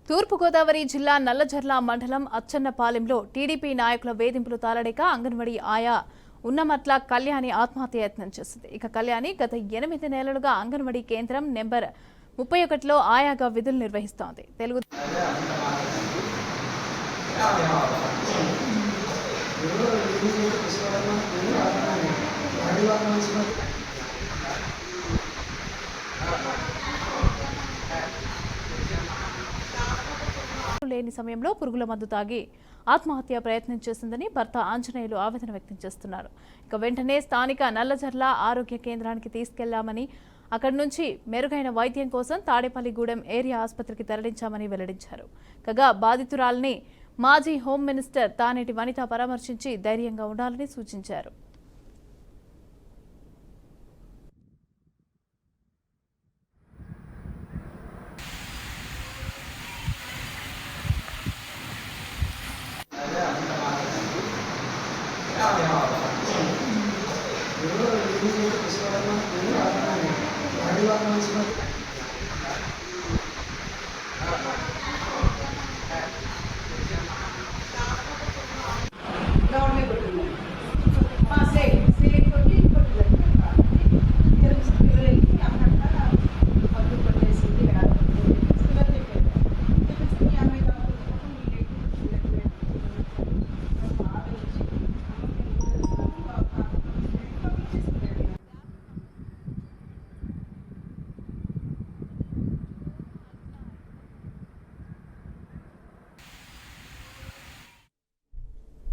తూర్పుగోదావరి జిల్లా నల్లజర్ల మండలం అచ్చన్నపాలెంలో టీడీపీ నాయకుల వేధింపులు తాళలేక అంగన్వాడీ ఆయా ఉన్నమట్ల కళ్యాణి ఆత్మహత్య యత్నం చేసింది. ఇక కళ్యాణి గత 8 నెలలుగా అంగన్వాడీ కేంద్రం నెంబర్ 31లో ఆయాగా విధులు నిర్వహిస్తోంది. తెలుగు లేని సమయంలో పురుగుల మందు తాగి ఆత్మహత్య ప్రయత్నం చేసిందని భర్త ఆంజనేయులు ఆవేదన వ్యక్తం చేస్తున్నారు. ఇక వెంటనే స్థానిక నల్లజర్ల ఆరోగ్య కేంద్రానికి తీసుకెళ్లామని, అక్కడి నుంచి మెరుగైన వైద్యం కోసం తాడేపల్లిగూడెం ఏరియా ఆసుపత్రికి తరలించామని వెల్లడించారు. కాగా బాధితురాల్ని మాజీ హోం మినిస్టర్ తానేటి వనిత పరామర్శించి ధైర్యంగా ఉండాలని సూచించారు. ఎవరో